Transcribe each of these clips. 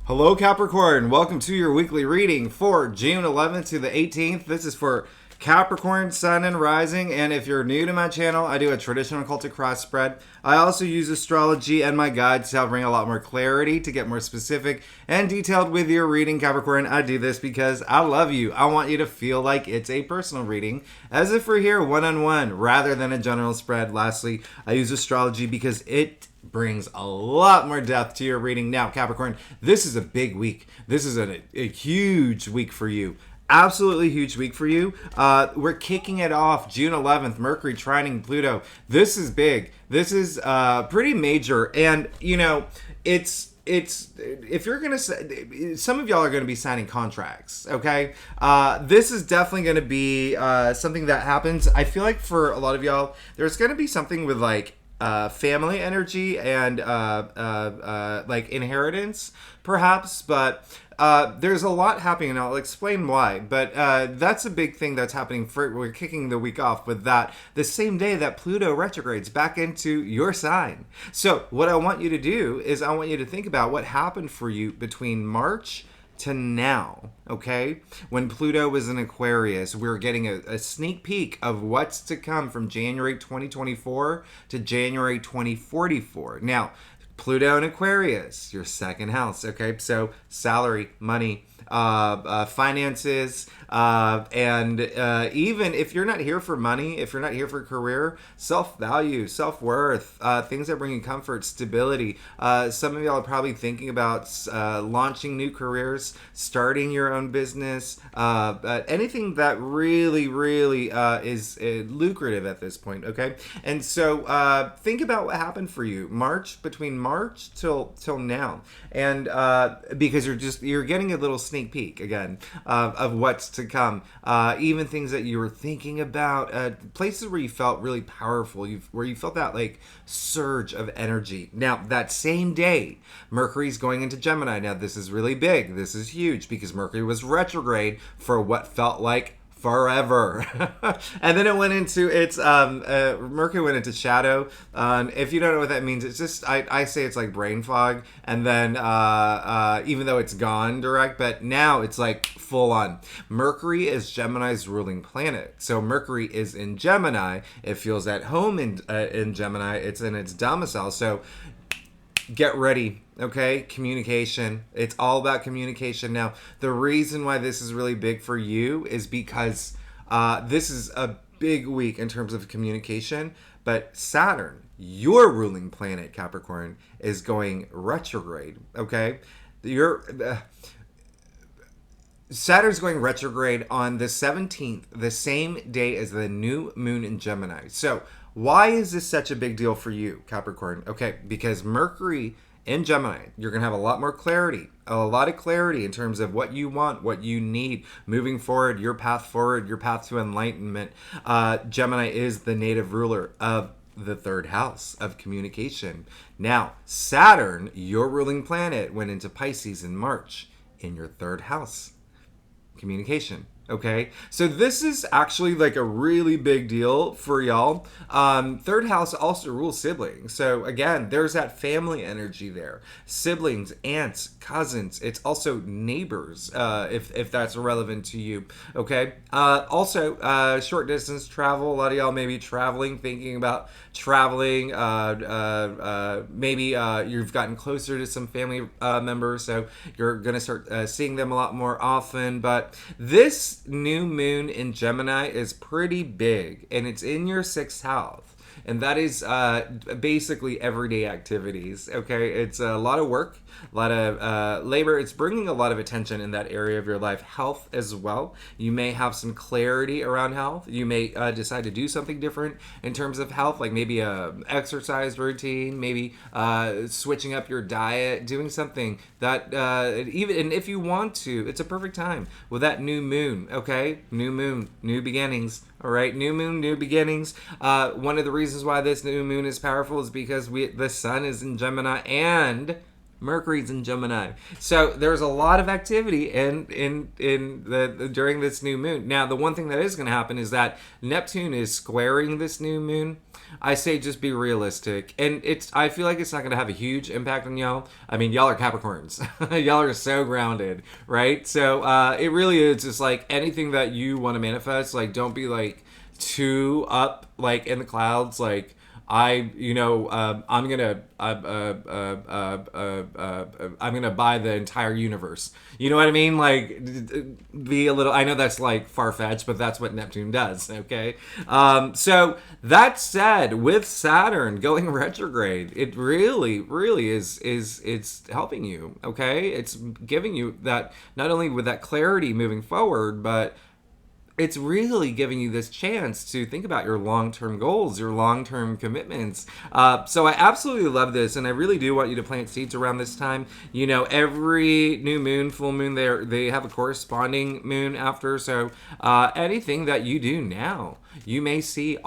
Hello Capricorn, welcome to your weekly reading for June 11th to the 18th. This is for Capricorn, Sun, and Rising, and if you're new to my channel, I do a traditional occultic cross spread. I also use astrology and my guides to help bring a lot more clarity, to get more specific and detailed with your reading, Capricorn. I do this because I love you. I want you to feel like it's a personal reading, as if we're here one-on-one, rather than a general spread. Lastly, I use astrology because it brings a lot more depth to your reading. Now, Capricorn, this is a big week. This is a huge week for you. Absolutely huge week for you. We're kicking it off June 11th, Mercury trining Pluto. This is big. This is pretty major. And, you know, it's if you're going to, some of y'all are going to be signing contracts, okay? This is definitely going to be something that happens. I feel like for a lot of y'all, there's going to be something with like family energy and like inheritance perhaps, but there's a lot happening, and I'll explain why. But that's a big thing that's happening. We're kicking the week off with that the same day that Pluto retrogrades back into your sign. So what I want you to do is I want you to think about what happened for you between March to now, okay? When Pluto was in Aquarius, we were getting a sneak peek of what's to come from January 2024 to January 2044. Now, Pluto in Aquarius, your second house, okay? So salary, money, finances, and even if you're not here for money, if you're not here for career, self-value, self-worth, things that bring you comfort, stability. Some of y'all are probably thinking about launching new careers, starting your own business, anything that really is lucrative at this point, okay? And so think about what happened for you between March till now, and because you're getting a little sneak peek again of what's to come, even things that you were thinking about, places where you felt really powerful, where you felt that like surge of energy. Now that same day, Mercury's going into Gemini. Now this is really big, this is huge, because Mercury was retrograde for what felt like forever. And then it went into Mercury went into shadow. If you don't know what that means, it's just I say it's like brain fog, and then even though it's gone direct, but now it's like full on. Mercury is Gemini's ruling planet, so Mercury is in Gemini. It feels at home in Gemini. It's in its domicile. So get ready, okay? Communication. It's all about communication. Now, the reason why this is really big for you is because this is a big week in terms of communication, but Saturn, your ruling planet, Capricorn, is going retrograde, okay? Saturn's going retrograde on the 17th, the same day as the new moon in Gemini. So why is this such a big deal for you, Capricorn? Okay, because Mercury in Gemini, you're going to have a lot more clarity, a lot of clarity in terms of what you want, what you need, moving forward, your path to enlightenment. Gemini is the native ruler of the third house of communication. Now, Saturn, your ruling planet, went into Pisces in March in your third house. Communication. Okay, so this is actually like a really big deal for y'all. Third house also rules siblings. So again, there's that family energy there. Siblings, aunts, cousins. It's also neighbors, if that's relevant to you. Okay. Also, short distance travel. A lot of y'all may be traveling, thinking about traveling. Maybe you've gotten closer to some family members, so you're gonna start seeing them a lot more often. But this new moon in Gemini is pretty big, and it's in your sixth house, and that is basically everyday activities. Okay, it's a lot of work, a lot of labor. It's bringing a lot of attention in that area of your life. Health as well. You may have some clarity around health. You may decide to do something different in terms of health, like maybe a exercise routine, maybe switching up your diet, doing something that and if you want to, it's a perfect time with that new moon. Okay, new moon, new beginnings. All right, new moon, new beginnings. One of the reasons why this new moon is powerful is because the sun is in Gemini and Mercury's in Gemini. So there's a lot of activity in during this new moon. Now, the one thing that is going to happen is that Neptune is squaring this new moon. I say just be realistic. And I feel like it's not going to have a huge impact on y'all. I mean, y'all are Capricorns. Y'all are so grounded, right? So it really is just like anything that you want to manifest, like don't be like too up like in the clouds, like I'm gonna buy the entire universe. You know what I mean? Like, be a little. I know that's like far fetched, but that's what Neptune does. Okay. So that said, with Saturn going retrograde, it really, really is it's helping you. Okay, it's giving you that not only with that clarity moving forward, but it's really giving you this chance to think about your long-term goals, your long-term commitments. So I absolutely love this, and I really do want you to plant seeds around this time. You know, every new moon, full moon, they have a corresponding moon after. So anything that you do now, you may see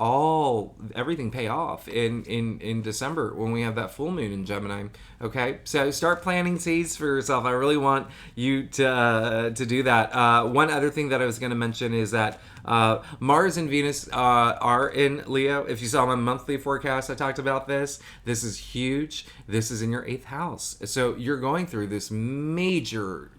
everything pay off in December when we have that full moon in Gemini. Okay, so start planting seeds for yourself. I really want you to do that. One other thing that I was going to mention is that Mars and Venus are in Leo. If you saw my monthly forecast, I talked about this. This is huge. This is in your 8th house. So you're going through this major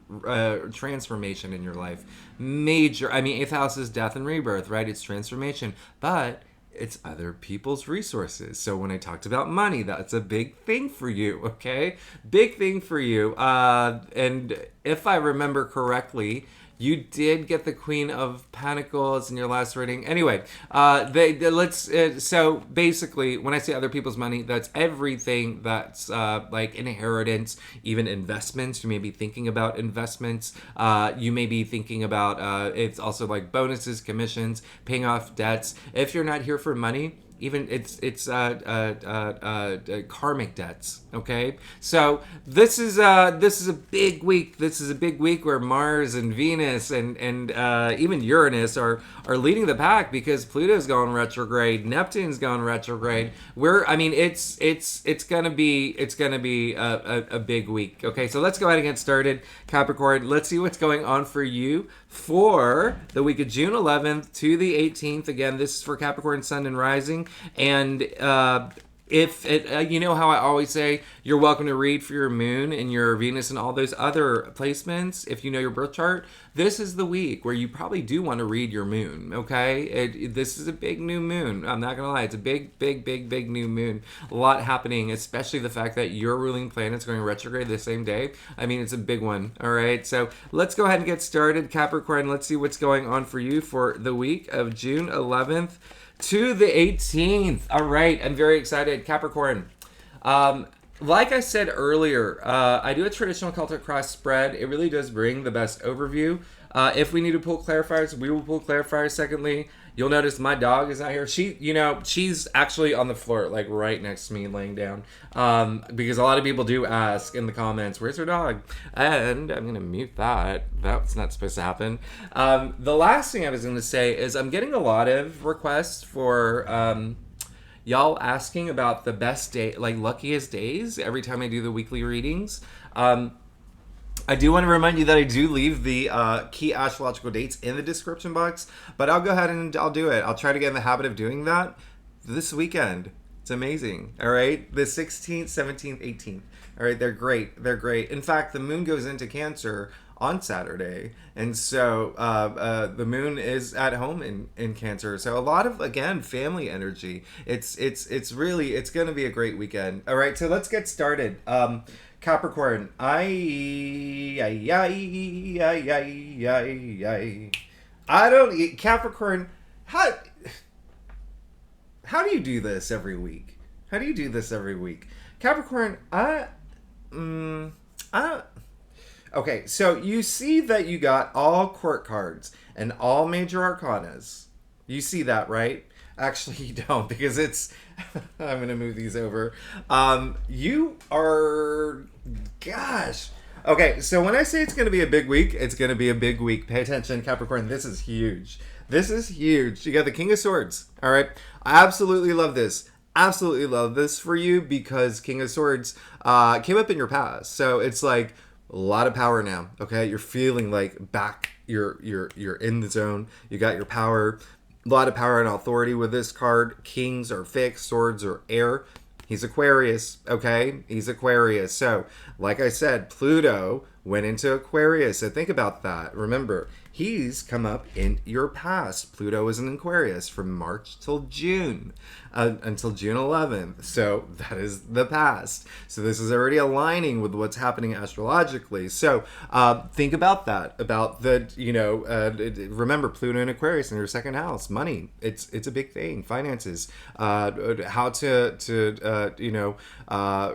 transformation in your life. Major. I mean, 8th house is death and rebirth, right? It's transformation. But it's other people's resources. So when I talked about money, that's a big thing for you, okay? Big thing for you. And if I remember correctly, you did get the Queen of Pentacles in your last reading. Anyway, so basically, when I say other people's money, that's everything that's like inheritance, even investments. You may be thinking about investments. You may be thinking about, it's also like bonuses, commissions, paying off debts. If you're not here for money, even it's karmic debts. Okay, so this is a big week. This is a big week where Mars and Venus and even Uranus are leading the pack because Pluto's going retrograde, Neptune's going retrograde. It's gonna be a big week. Okay, so let's go ahead and get started, Capricorn. Let's see what's going on for you for the week of June 11th to the 18th. Again, this is for Capricorn Sun and Rising. And you know how I always say you're welcome to read for your moon and your Venus and all those other placements. If you know your birth chart, this is the week where you probably do want to read your moon. Okay, this is a big new moon. I'm not gonna lie, it's a big new moon. A lot happening, especially the fact that your ruling planet's going retrograde the same day. I mean, it's a big one. All right, so let's go ahead and get started, Capricorn. Let's see what's going on for you for the week of June 11th to the 18th. All right, I'm very excited, Capricorn. Like I said earlier, I do a traditional Celtic cross spread. It really does bring the best overview. If we need to pull clarifiers, we will pull clarifiers. Secondly, you'll notice my dog is not here. She's actually on the floor, like right next to me, laying down. Because a lot of people do ask in the comments, "Where's her dog?" And I'm gonna mute that. That's not supposed to happen. The last thing I was gonna say is I'm getting a lot of requests for y'all asking about the best day, like luckiest days, every time I do the weekly readings. I do want to remind you that I do leave the key astrological dates in the description box, but I'll go ahead and I'll do it. I'll try to get in the habit of doing that this weekend. It's amazing. All right. The 16th, 17th, 18th. All right. They're great. They're great. In fact, the moon goes into Cancer on Saturday. And so the moon is at home in Cancer. So a lot of, again, family energy. It's going to be a great weekend. All right. So let's get started. Capricorn, Capricorn, how do you do this every week? How do you do this every week? Capricorn, okay, so you see that you got all court cards and all major arcanas. You see that, right? Actually, you don't, because it's... I'm going to move these over. You are... Gosh. Okay, so when I say it's going to be a big week, it's going to be a big week. Pay attention, Capricorn. This is huge. This is huge. You got the King of Swords. All right? I absolutely love this. absolutely love this for you because King of Swords came up in your past. So it's like a lot of power now. Okay, you're feeling like back. You're in the zone. You got your power. A lot of power and authority with this card. Kings are fixed. Swords are air. He's Aquarius. Okay, he's Aquarius. So, like I said, Pluto went into Aquarius. So think about that. Remember, he's come up in your past. Pluto is in Aquarius from March till June, until June 11th. So that is the past. So this is already aligning with what's happening astrologically. So think about that. About the, remember Pluto in Aquarius in your second house. Money. It's a big thing. Finances. How to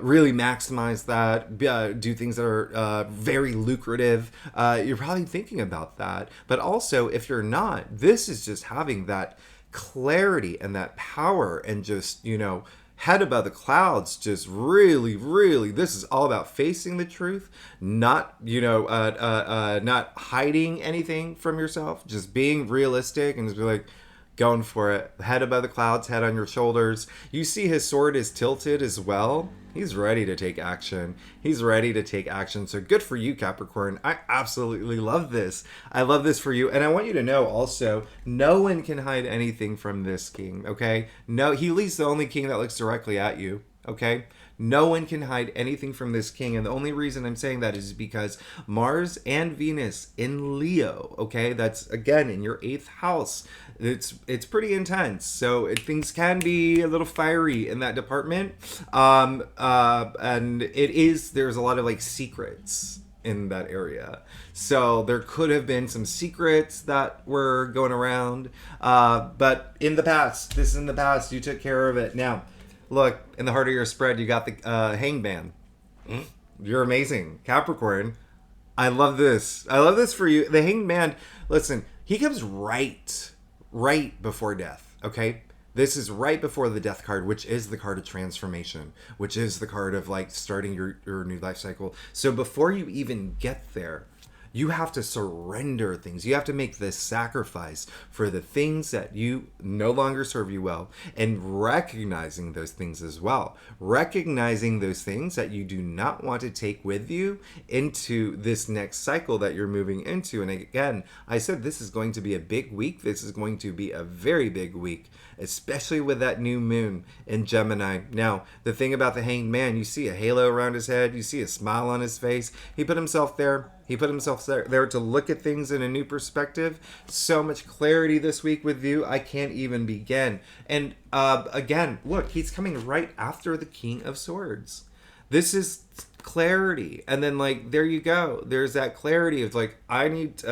really maximize that. Do things that are very lucrative. You're probably thinking about that. But also, if you're not, this is just having that clarity and that power and just, head above the clouds, just really, really, this is all about facing the truth, not, not hiding anything from yourself, just being realistic and just be like, going for it. Head above the clouds, head on your shoulders. You see his sword is tilted as well. He's ready to take action. He's ready to take action. So good for you, Capricorn. I absolutely love this. I love this for you. And I want you to know also, no one can hide anything from this king, okay? No, he's the only king that looks directly at you, okay? No one can hide anything from this king. And the only reason I'm saying that is because Mars and Venus in Leo, okay? That's, again, in your 8th house. It's pretty intense. So things can be a little fiery in that department. And there's a lot of like secrets in that area. So there could have been some secrets that were going around. But in the past, you took care of it. Now, look, in the heart of your spread, you got the Hangman. You're amazing. Capricorn, I love this. I love this for you. The Hangman, listen, he comes right before death, okay? This is right before the death card, which is the card of transformation, which is the card of like starting your new life cycle. So before you even get there, you have to surrender things. You have to make this sacrifice for the things that you no longer serve you well, and recognizing those things as well. Recognizing those things that you do not want to take with you into this next cycle that you're moving into. And again, I said this is going to be a big week. This is going to be a very big week, especially with that new moon in Gemini. Now, the thing about the Hanged Man, you see a halo around his head. You see a smile on his face. He put himself there. He put himself there to look at things in a new perspective. So much clarity this week with you. I can't even begin. And again, look, he's coming right after the King of Swords. This is clarity. And then like, there you go. There's that clarity of like, I need,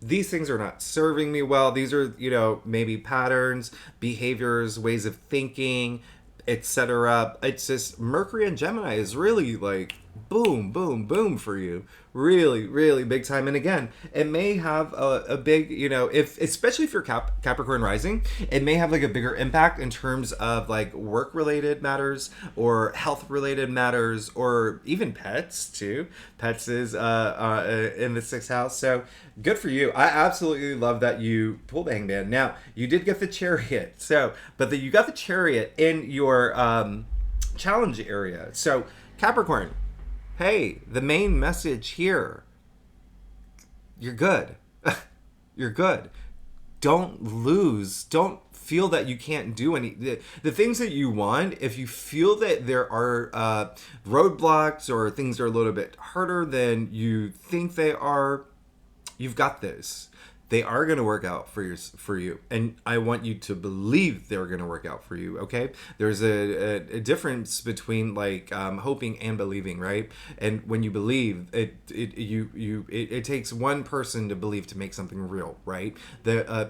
these things are not serving me well. These are, maybe patterns, behaviors, ways of thinking, etc. It's just Mercury and Gemini is really like, boom, boom, boom for you. Really, really big time. And again, it may have a big, especially if you're Capricorn rising, it may have like a bigger impact in terms of like work related matters or health related matters, or even pets too. Pets is in the 6th house. So good for you. I absolutely love that you pulled the Hangman. Now, you did get the Chariot. But you got the Chariot in your challenge area. So Capricorn, hey, the main message here, you're good. You're good. Don't lose. Don't feel that you can't do any. The things that you want, if you feel that there are roadblocks or things are a little bit harder than you think they are, you've got this. They are going to work out for you. And I want you to believe they're going to work out for you, okay? There's a difference between like hoping and believing, right? And when you believe, it takes one person to believe to make something real, right?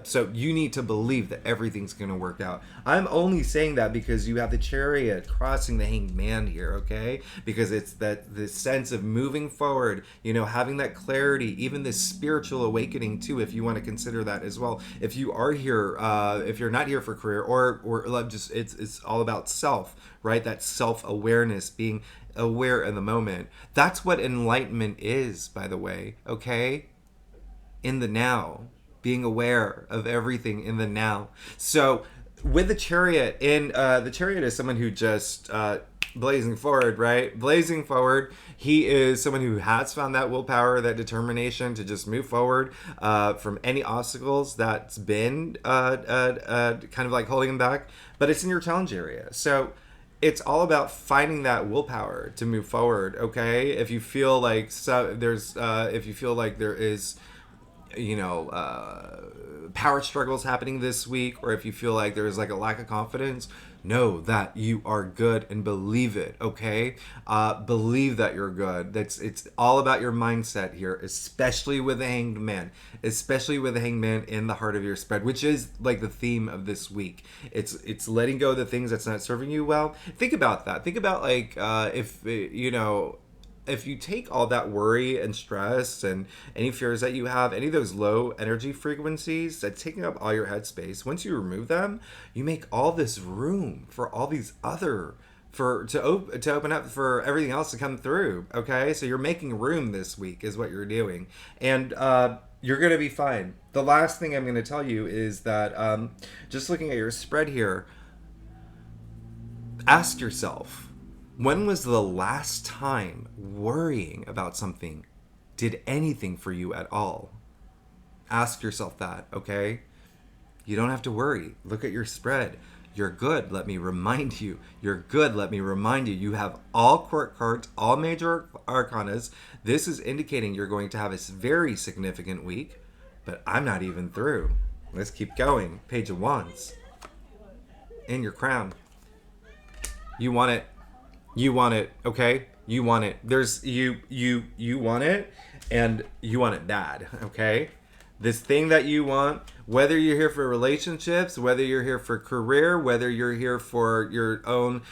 So you need to believe that everything's going to work out. I'm only saying that because you have the Chariot crossing the Hanged Man here, okay? Because it's the sense of moving forward, having that clarity, even this spiritual awakening too, if you want to consider that as well. If you are here, if you're not here for career or just it's all about self, right? That self-awareness, being aware in the moment. That's what enlightenment is, by the way, okay? In the now, being aware of everything in the now. So with the Chariot, the Chariot is someone who just blazing forward, right? Blazing forward. He is someone who has found that willpower, that determination to just move forward from any obstacles that's been kind of like holding him back. But it's in your challenge area, so it's all about finding that willpower to move forward. Okay, if you feel like if you feel like there is, power struggles happening this week, or if you feel like there's like a lack of confidence, know that you are good and believe it. Okay, believe that you're good. It's all about your mindset here, especially with the Hanged Man, in the heart of your spread, which is like the theme of this week. It's letting go of the things that's not serving you well. Think about that. Think about like if you take all that worry and stress and any fears that you have, any of those low energy frequencies that's taking up all your headspace, once you remove them, you make all this room for all these other to open up for everything else to come through. Okay, so you're making room this week is what you're doing, and you're gonna be fine. The last thing I'm gonna tell you is that just looking at your spread here, ask yourself, when was the last time worrying about something did anything for you at all? Ask yourself that, okay? You don't have to worry. Look at your spread. You're good. Let me remind you. You're good. Let me remind you. You have all court cards, all major arcanas. This is indicating you're going to have a very significant week, but I'm not even through. Let's keep going. Page of Wands. In your crown. You want it. You want it, okay? You want it. There's you want it, and you want it bad, okay? This thing that you want, whether you're here for relationships, whether you're here for career, whether you're here for your own,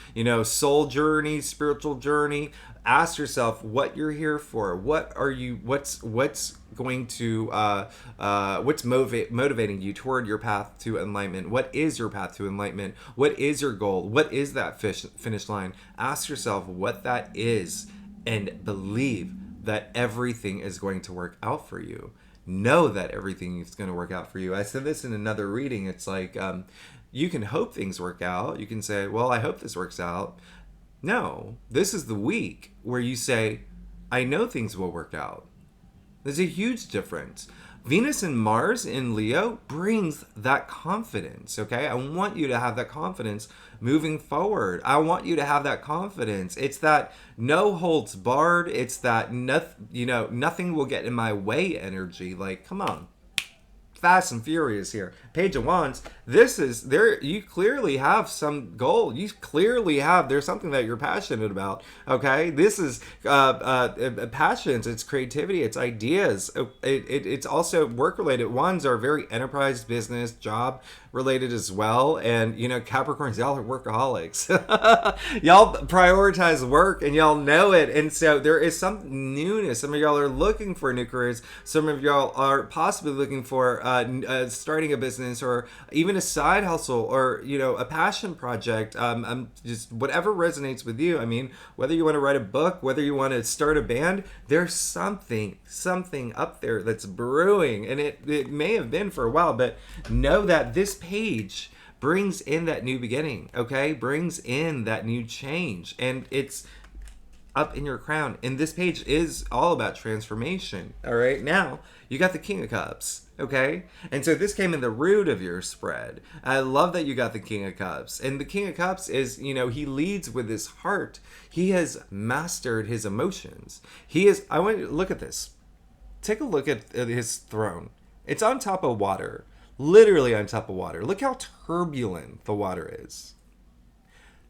soul journey, spiritual journey, ask yourself what you're here for. What are you? What's going to what's motivating you toward your path to enlightenment? What is your path to enlightenment? What is your goal? What is that finish line? Ask yourself what that is, and believe that everything is going to work out for you. Know that everything is going to work out for you. I said this in another reading. It's like you can hope things work out. You can say, well, I hope this works out. No, this is the week where you say, I know things will work out. There's a huge difference. Venus and Mars in Leo brings that confidence, okay? I want you to have that confidence moving forward. I want you to have that confidence. It's that no holds barred. It's that nothing will get in my way energy. Like, come on. Fast and furious here. Page of Wands. This is there. You clearly have some goal. You clearly have. There's something that you're passionate about. Okay. This is passions. It's creativity. It's ideas. It's also work related. Wands are very enterprise, business, job related as well. And Capricorns, y'all are workaholics. Y'all prioritize work, and y'all know it. And so there is some newness. Some of y'all are looking for new careers. Some of y'all are possibly looking for starting a business, or even a side hustle, or a passion project. Just whatever resonates with you. I mean, whether you want to write a book, whether you want to start a band, there's something up there that's brewing, and it may have been for a while, but know that this page brings in that new beginning, okay? Brings in that new change, and it's up in your crown. And this page is all about transformation. All right, now you got the King of Cups, okay? And so this came in the root of your spread. I love that you got the King of Cups. And the King of Cups is, he leads with his heart. He has mastered his emotions. I want you to look at this. Take a look at his throne. It's on top of water. Literally on top of water. Look how turbulent the water is.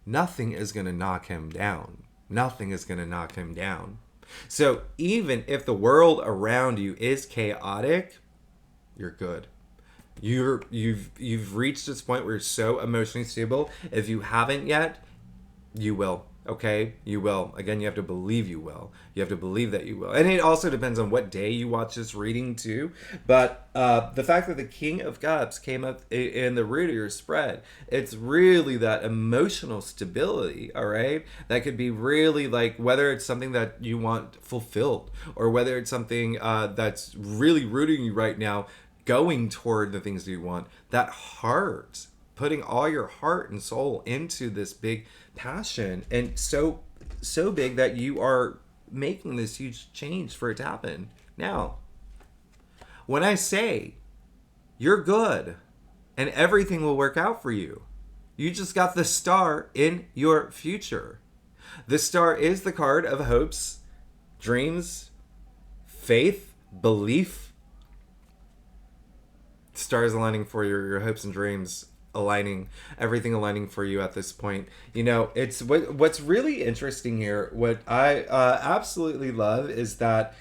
Nothing is going to knock him down. Nothing is going to knock him down. So even if the world around you is chaotic, you're good. You've reached this point where you're so emotionally stable. If you haven't yet, you will. Okay, you will. Again, you have to believe you will. You have to believe that you will. And it also depends on what day you watch this reading too. But the fact that the King of Cups came up in the root of your spread, it's really that emotional stability, all right? That could be really like whether it's something that you want fulfilled, or whether it's something that's really rooting you right now, going toward the things that you want. That heart putting all your heart and soul into this big passion, and so big that you are making this huge change for it to happen. Now, when I say you're good and everything will work out for you, you just got the star in your future. The star is the card of hopes, dreams, faith, belief. Stars aligning for your hopes and dreams, aligning, everything aligning for you at this point. You know, it's what's really interesting here. What I absolutely love is that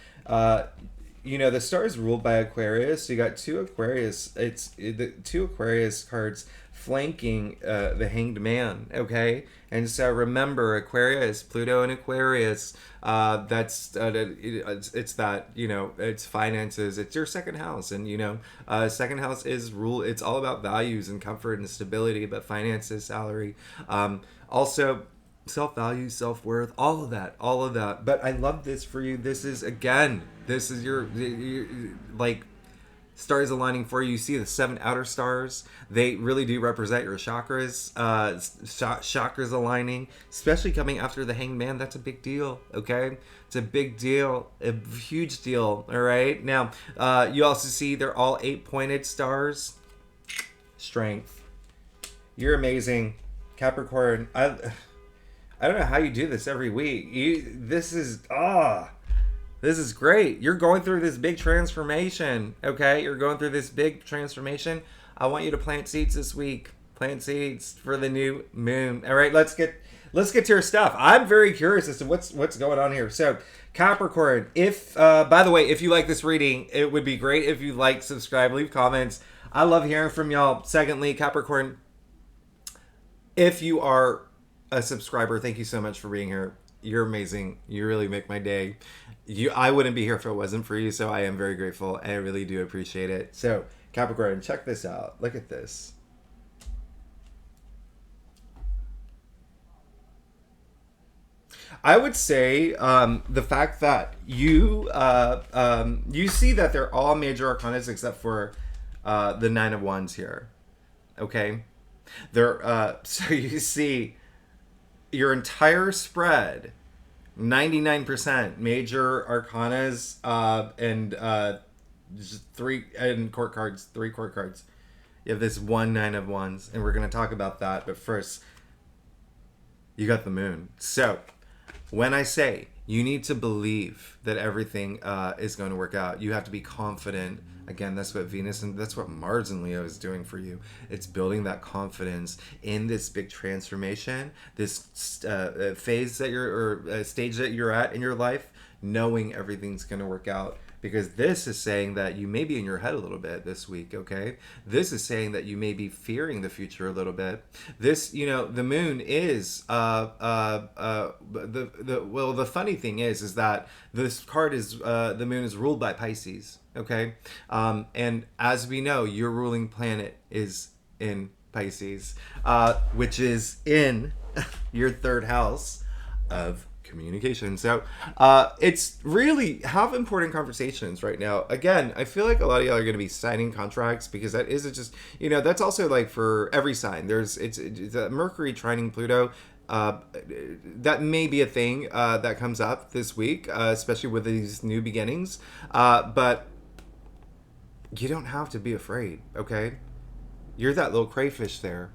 you know, the star is ruled by Aquarius. So you got two Aquarius. It's the two Aquarius cards flanking the Hanged Man. Okay, and so remember, Aquarius, Pluto and Aquarius. That's it's that, you know, it's finances. It's your second house, and you know, second house is rule. It's all about values and comfort and stability, but finances, salary, also self-value, self-worth, all of that. But I love this for you. This is, again, this is your like, stars aligning for you. You see the 7 outer stars. They really do represent your chakras. Chakras aligning, especially coming after the Hanged Man. That's a big deal, okay? It's a big deal, a huge deal, all right? Now, you also see they're all 8-pointed stars. Strength. You're amazing. Capricorn, I don't know how you do this every week. This is great. You're going through this big transformation, okay? You're going through this big transformation. I want you to plant seeds this week. Plant seeds for the new moon. All right, let's get to your stuff. I'm very curious as to what's going on here. So, Capricorn, if by the way, if you like this reading, it would be great if you like, subscribe, leave comments. I love hearing from y'all. Secondly, Capricorn, if you are a subscriber, thank you so much for being here. You're amazing. You really make my day. I wouldn't be here if it wasn't for you, so I am very grateful. I really do appreciate it. So, Capricorn, check this out. Look at this. I would say the fact that you see that they're all major arcanas except for the 9 of Wands here. Okay? They're so you see your entire spread, 99% major arcanas, and just 3 court cards. You have this 1 9 of Wands, and we're going to talk about that. But first, you got the moon. So, when I say you need to believe that everything is going to work out, you have to be confident. Again, that's what Venus and that's what Mars and Leo is doing for you. It's building that confidence in this big transformation, this phase that stage that you're at in your life, knowing everything's going to work out. Because this is saying that you may be in your head a little bit this week, okay? This is saying that you may be fearing the future a little bit. This, you know, the moon is the funny thing is that this card is the moon is ruled by Pisces, okay? And as we know, your ruling planet is in Pisces, which is in your 3rd house of communication. So it's really have important conversations right now. Again, I feel like a lot of y'all are going to be signing contracts, because that isn't just, you know, that's also like for every sign. It's a Mercury trining Pluto. That may be a thing that comes up this week, especially with these new beginnings. But you don't have to be afraid, okay? You're that little crayfish there.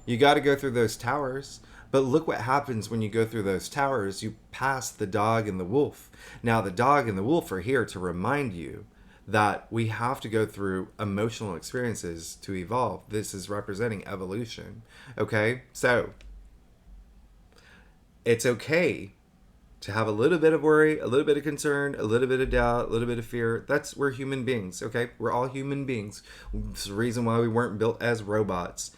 You got to go through those towers. But look what happens when you go through those towers. You pass the dog and the wolf. Now, the dog and the wolf are here to remind you that we have to go through emotional experiences to evolve. This is representing evolution. Okay? So, it's okay to have a little bit of worry, a little bit of concern, a little bit of doubt, a little bit of fear. We're human beings, okay? We're all human beings. It's the reason why we weren't built as robots.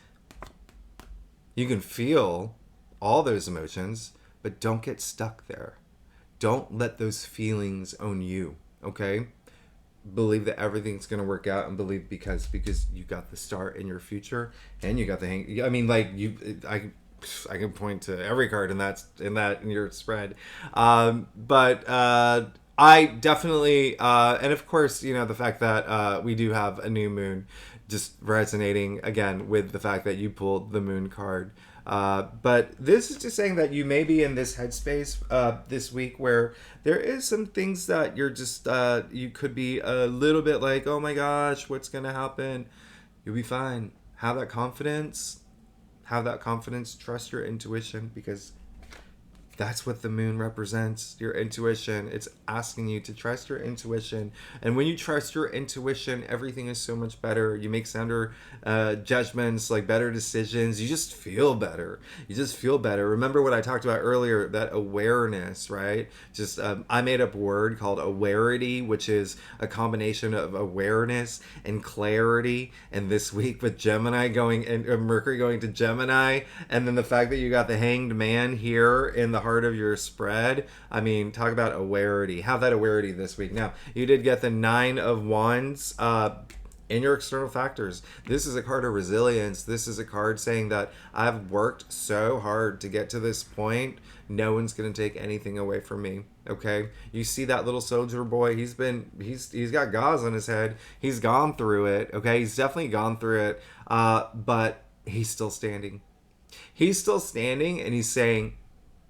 You can feel all those emotions, but don't get stuck there. Don't let those feelings own you, okay? Believe that everything's going to work out, and believe because you got the star in your future, and you got the hang. I mean, like I can point to every card in your spread, but I definitely and of course, you know, the fact that we do have a new moon just resonating again with the fact that you pulled the moon card. But this is just saying that you may be in this headspace this week where there is some things that you're just, you could be a little bit like, oh my gosh, what's going to happen? You'll be fine. Have that confidence. Have that confidence. Trust your intuition, because that's what the moon represents, your intuition. It's asking you to trust your intuition. And when you trust your intuition, everything is so much better. You make sounder judgments, like better decisions. You just feel better. You just feel better. Remember what I talked about earlier, that awareness, right? Just, I made up a word called awareness, which is a combination of awareness and clarity. And this week with Gemini going, and Mercury going to Gemini, and then the fact that you got the Hanged Man here in the heart of your spread. I mean, talk about awareness. Have that awareness this week. Now, you did get the 9 of Wands in your external factors. This is a card of resilience. This is a card saying that I've worked so hard to get to this point. No one's going to take anything away from me. Okay? You see that little soldier boy, he's got gauze on his head. He's gone through it. Okay? He's definitely gone through it. But he's still standing. He's still standing, and he's saying,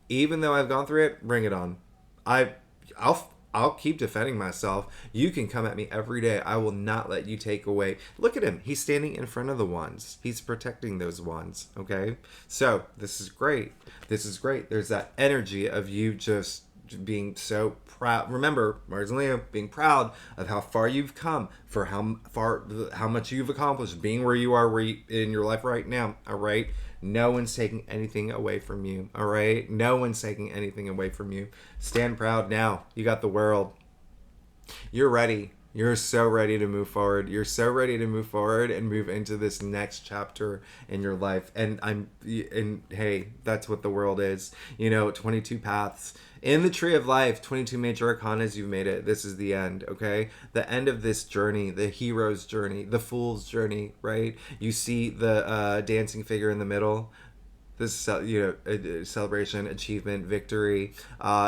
even though I've gone through it, bring it on. I'll keep defending myself. You can come at me every day. I will not let you take away. Look at him. He's standing in front of the wands. He's protecting those wands. Okay? So this is great. This is great. There's that energy of you just being so proud. Remember, Mars and Leo, being proud of how far you've come, for how much you've accomplished, being where you are in your life right now. All right? No one's taking anything away from you, all right? No one's taking anything away from you. Stand proud now. You got the world. You're ready. You're so ready to move forward. You're so ready to move forward and move into this next chapter in your life. And hey, that's what the world is. 22 paths. In the tree of life, 22 major arcanas, you've made it. This is the end, okay? The end of this journey, the hero's journey, the fool's journey, right? You see the dancing figure in the middle. This is, celebration, achievement, victory.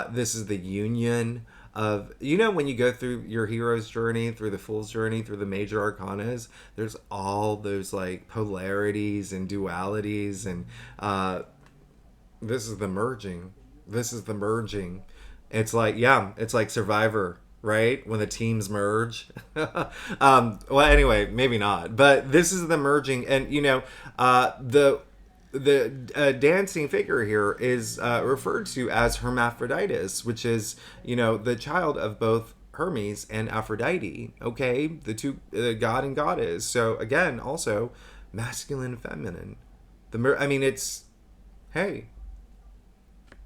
This is the union of, when you go through your hero's journey, through the fool's journey, through the major arcanas, there's all those like polarities and dualities, and this is the merging. This is the merging. It's like, it's like Survivor, right? When the teams merge. Well, anyway, maybe not, but this is the merging. And, the dancing figure here is referred to as Hermaphroditus, which is, the child of both Hermes and Aphrodite. Okay. The two, god and goddess. So again, also masculine, feminine. It's, hey,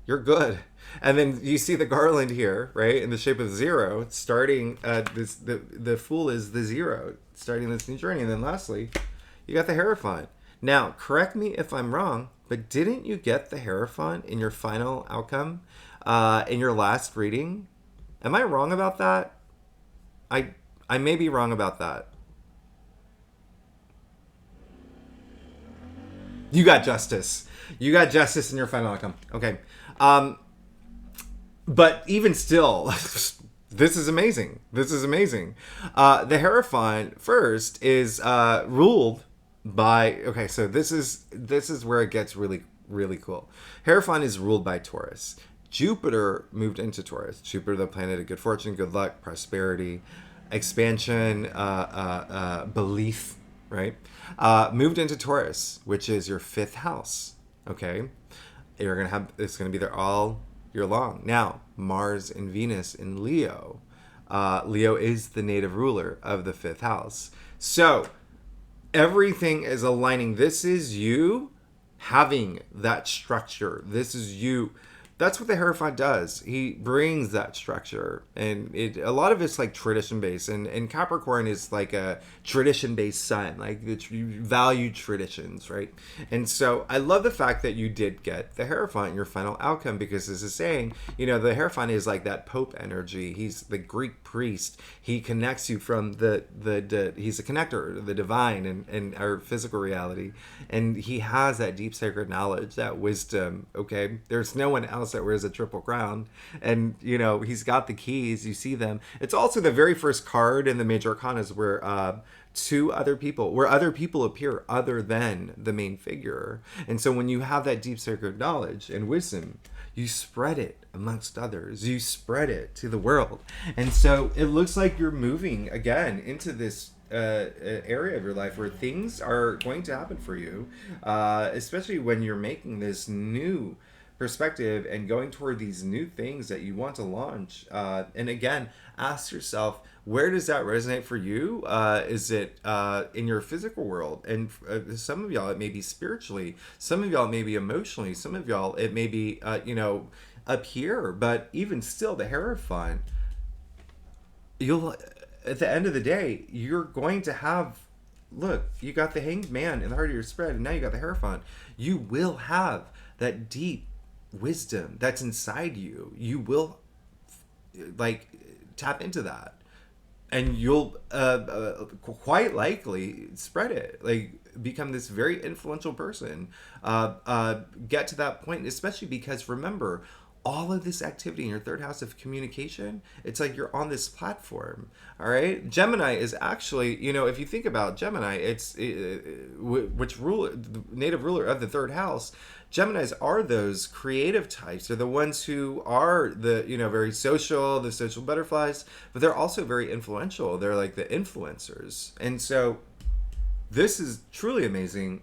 you're good. And then you see the garland here, right, in the shape of 0, starting the fool is the 0, starting this new journey. And then lastly, you got the Hierophant. Now, correct me if I'm wrong, but didn't you get the Hierophant in your final outcome, in your last reading? Am I wrong about that? I may be wrong about that. You got justice. You got justice in your final outcome. Okay. But even still, this is amazing. This is amazing. The Hierophant first is ruled by, okay, so this is where it gets really, really cool. Hierophant is ruled by Taurus. Jupiter moved into Taurus. Jupiter, the planet of good fortune, good luck, prosperity, expansion, belief, right? Moved into Taurus, which is your 5th house. Okay, it's gonna be there all year long. Now, Mars and Venus in Leo. Leo is the native ruler of the 5th house. So everything is aligning. This is you having that structure. This is you. That's what the Hierophant does. He brings that structure, and a lot of it's like tradition based, and Capricorn is like a tradition based sign, like you value traditions, right? And so I love the fact that you did get the Hierophant in your final outcome, because this is saying, the Hierophant is like that Pope energy. He's the Greek priest. He connects you from he's a connector, the divine and our physical reality, and he has that deep sacred knowledge, that wisdom. Okay, there's no one else that wears a triple crown, and he's got the keys. You see them. It's also the very first card in the major arcanas where to other people, where other people appear other than the main figure. And so when you have that deep sacred knowledge and wisdom, you spread it amongst others. You spread it to the world. And so it looks like you're moving again into this area of your life where things are going to happen for you, especially when you're making this new perspective and going toward these new things that you want to launch. And again, ask yourself, where does that resonate for you? Is it in your physical world? And some of y'all, it may be spiritually. Some of y'all, it may be emotionally. Some of y'all, it may be, up here. But even still, the Hierophant, you'll, at the end of the day, you're going to have, look, you got the Hanged Man in the heart of your spread, and now you got the Hierophant. You will have that deep wisdom that's inside you. You will, tap into that. And you'll quite likely spread it, become this very influential person. Get to that point, especially because remember, all of this activity in your third house of communication, it's like you're on this platform. All right, Gemini is actually, if you think about Gemini, it's which the native ruler of the third house. Geminis are those creative types. They're the ones who are the, very social, the social butterflies, but they're also very influential. They're like the influencers. And so this is truly amazing,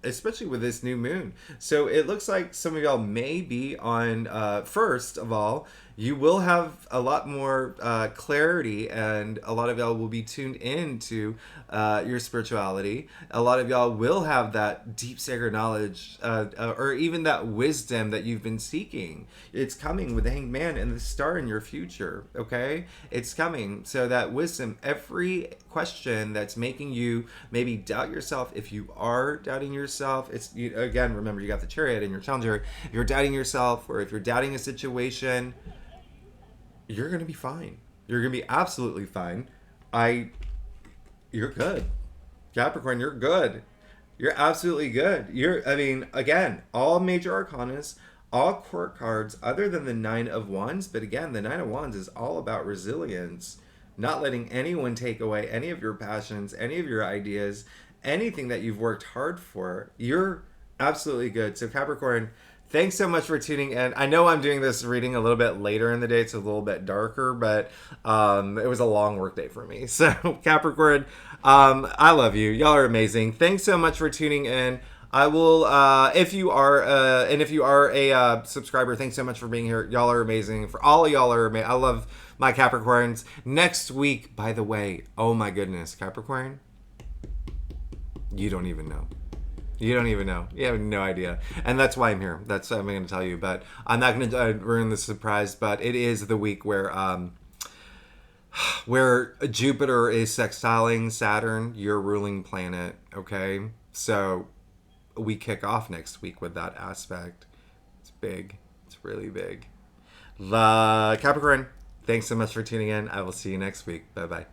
especially with this new moon. So it looks like some of y'all may be on, first of all, you will have a lot more clarity, and a lot of y'all will be tuned into your spirituality. A lot of y'all will have that deep sacred knowledge, or even that wisdom that you've been seeking. It's coming with the Hanged Man and the star in your future, okay? It's coming. So that wisdom, every question that's making you maybe doubt yourself, if you are doubting yourself, again, remember, you got the Chariot in your Challenger. If you're doubting yourself, or if you're doubting a situation, you're going to be fine. You're going to be absolutely fine. You're good. Capricorn, you're good. You're absolutely good. Again, all major arcanas, all court cards, other than the Nine of Wands. But again, the Nine of Wands is all about resilience, not letting anyone take away any of your passions, any of your ideas, anything that you've worked hard for. You're absolutely good. So Capricorn, thanks so much for tuning in. I know I'm doing this reading a little bit later in the day. It's a little bit darker, but it was a long work day for me. So Capricorn, I love you. Y'all are amazing. Thanks so much for tuning in. I will, if you are a subscriber, thanks so much for being here. Y'all are amazing. For all of y'all are amazing. I love my Capricorns. Next week, by the way, oh my goodness, Capricorn, you don't even know. You don't even know. You have no idea. And that's why I'm here. That's what I'm going to tell you. But I'm not going to ruin the surprise. But it is the week where Jupiter is sextiling Saturn, your ruling planet. Okay? So we kick off next week with that aspect. It's big. It's really big. Capricorn, thanks so much for tuning in. I will see you next week. Bye-bye.